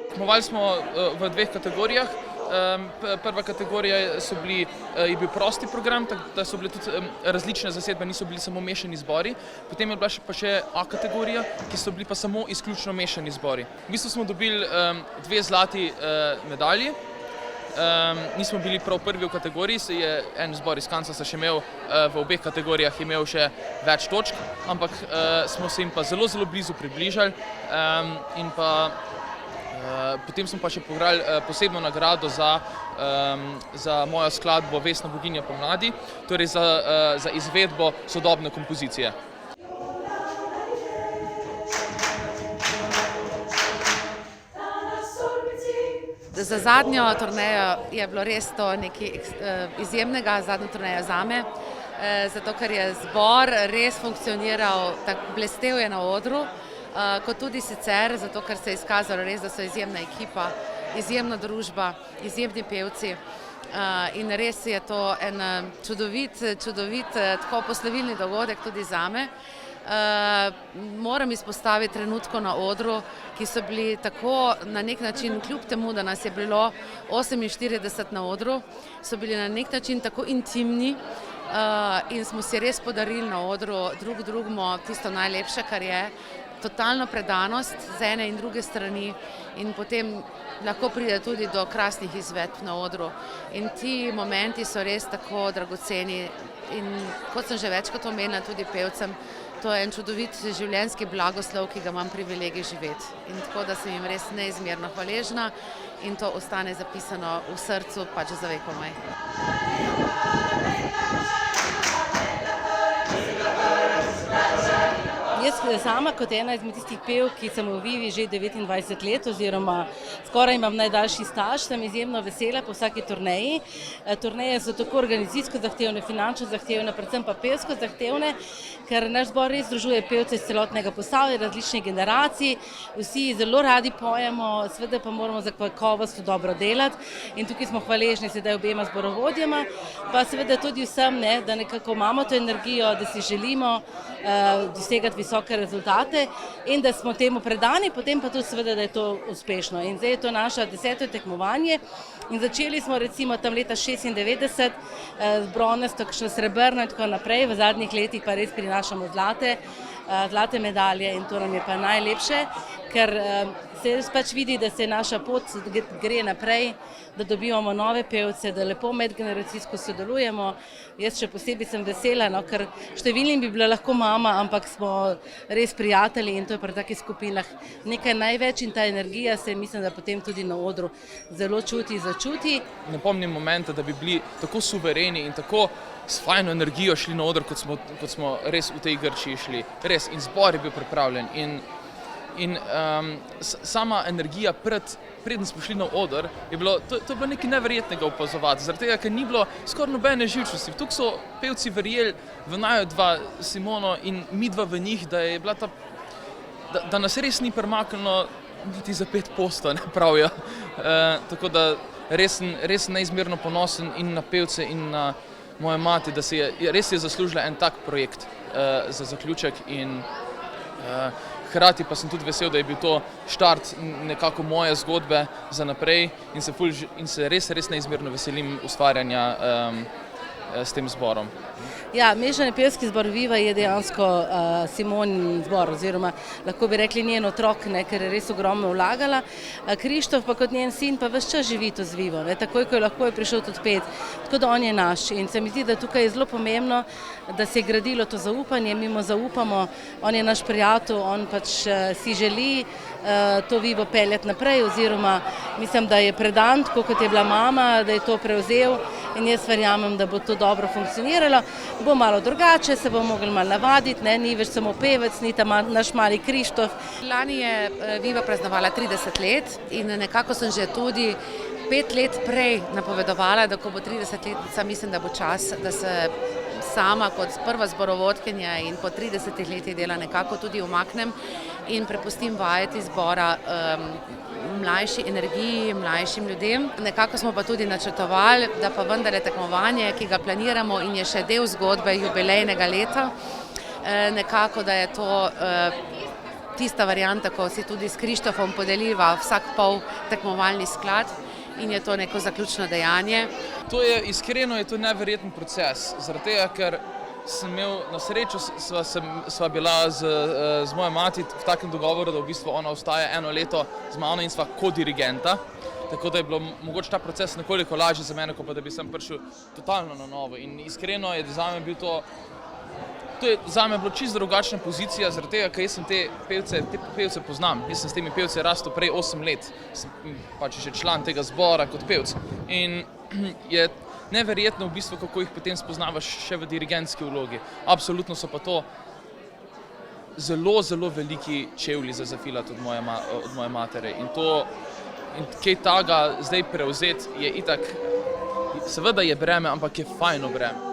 Tekmovali smo v dveh kategorijah. Prva kategorija je bil prosti program, tako da so bile tudi različne zasedbe, niso bili samo mešani zbori. Potem je bila pa še A kategorija, ki so bili pa samo izključno mešani zbori. V bistvu smo dobili 2 zlati medalji. Nismo bili prav prvi v kategoriji, en zbor iz Kansasa še imel v obeh kategorijah imel še več točk, ampak smo se jim pa zelo blizu približali in pa potem smo pa še pograli posebno nagrado za mojo skladbo Vesna boginja pomladi, torej za izvedbo sodobne kompozicije. Za zadnjo turnejo je bilo res to nekaj izjemnega, zadnjo turnejo zame, zato ker je zbor res funkcioniral, blestel je na odru, kot tudi sicer, zato ker se je izkazalo res, da so izjemna ekipa, izjemna družba, izjemni pevci in res je to en čudovit, tako poslovilni dogodek tudi zame. Moram izpostaviti trenutkov na odru, ki so bili tako na nek način, kljub temu, da nas je bilo 48 na odru, so bili na nek način tako intimni in smo si res podarili na odru drug drugemu tisto najlepše, kar je, totalno predanost z ene in druge strani in potem lahko pride tudi do krasnih izvedb na odru. In ti momenti so res tako dragoceni in kot sem že večkrat omenila tudi pevcem, to je en čudovit življenjski blagoslov, ki ga imam privilegij živeti. In tako, da sem jim res neizmerno hvaležna in to ostane zapisano v srcu pač za vekomaj. Jaz sama kot ena izmed tistih pevk, ki sem v Vivi že 29 let oziroma skoraj imam najdaljši staž, sem izjemno vesela po vsaki turneji. Turneje so tako organizacijsko zahtevne, finančno zahtevne, predvsem pa pevsko zahtevne, ker naš zbor res združuje pevce iz celotnega Posavja, različnih generacij, vsi zelo radi pojemo, seveda pa moramo za kakovost dobro delati in tukaj smo hvaležni sedaj obema zborovodjema, pa seveda tudi vsem, da nekako imamo to energijo, da si želimo dosegati visoke rezultate in da smo temu predani, potem pa tudi seveda, da je to uspešno. In zdaj je to naše 10. tekmovanje in začeli smo recimo tam leta 96, bronasto, kakšno srebrno in tako naprej, v zadnjih letih pa res prinašamo zlate medalje in to nam je pa najlepše, ker se res pač vidi, da se naša pot gre naprej, da dobivamo nove pevce, da lepo medgeneracijsko sodelujemo. Jaz še posebej sem vesela, ker številnim bi bila lahko mama, ampak smo res prijatelji in to je pri takih skupinah nekaj največ in ta energija se mislim, da potem tudi na odru zelo začuti. Ne pomnim momenta, da bi bili tako suvereni in tako s fajno energijo šli na oder, kot smo res v tej Grčiji šli. Res, in zbor je bil pripravljen in sama energija preden smo šli na oder, to je bilo nekaj neverjetnega opazovati, zaradi tega, ker ni bilo skoraj nobene živčnosti. Tukaj so pevci verjeli v naju dva Simono in midva v njih, da je bila da nas res ni premaknilo niti za 5 posto, ne pravijo. Tako da res neizmerno ponosen in na pevce in na moje mati, da res je zaslužila en tak projekt za zaključek in hkrati pa sem tudi vesel, da je bil to štart nekako moje zgodbe za naprej in se res neizmerno veselim ustvarjanja s tem zborom. Ja, Mešani pevski zbor Viva je dejansko Simonin zbor oziroma lahko bi rekli njen otrok, ker je res ogromno vlagala. Krištof pa kot njen sin pa ves čas živi to z Vivo, takoj ko je lahko je prišel tudi pet, tako da on je naš in se mi zdi, da tukaj je zelo pomembno, da se je gradilo to zaupanje, mi mu zaupamo, on je naš prijatelj, on pač si želi to Vivo peljati naprej oziroma mislim, da je predan, tako kot je bila mama, da je to prevzel in jaz verjamem, da bo to dobro funkcioniralo. Bo malo drugače, se bo mogli malo navaditi, ni več samo pevec, ni ta naš mali Krištof. Lani je Viva praznovala 30 let in nekako sem že tudi 5 let prej napovedovala, da ko bo 30-letnica, mislim, da bo čas, da se sama kot prva zborovodkinja in po 30 letih dela nekako tudi umaknem in prepustim vajeti zbora mlajši energiji, mlajšim ljudem. Nekako smo pa tudi načrtovali, da pa vendarle tekmovanje, ki ga planiramo in je še del zgodbe jubilejnega leta, nekako, da je to tista varianta, ko si tudi s Krištofom podeliva vsak pol tekmovalni sklad in je to neko zaključno dejanje. To je iskreno, je to neverjeten proces, zaradi tega, ker sem imel na srečo, sva bila z mojo mati v takem dogovoru, da v bistvu ona ostaja 1 leto z mano in sva kodirigenta, tako da je bilo mogoče ta proces nekoliko lažji za mene, kot pa da bi sem prišel totalno na novo. In iskreno je zame bil to je zame bilo čisto drugačna pozicija, zaradi tega, ker jaz sem te pevce poznam. Jaz sem s temi pevci rastel prej 8 let, sem pač še član tega zbora kot pevc. In je neverjetno v bistvu, kako jih potem spoznavaš še v dirigentski vlogi. Absolutno so pa to zelo, zelo veliki čevlji za zafilati od moje matere. In kaj taga zdaj prevzeti je itak, seveda je breme, ampak je fajno breme.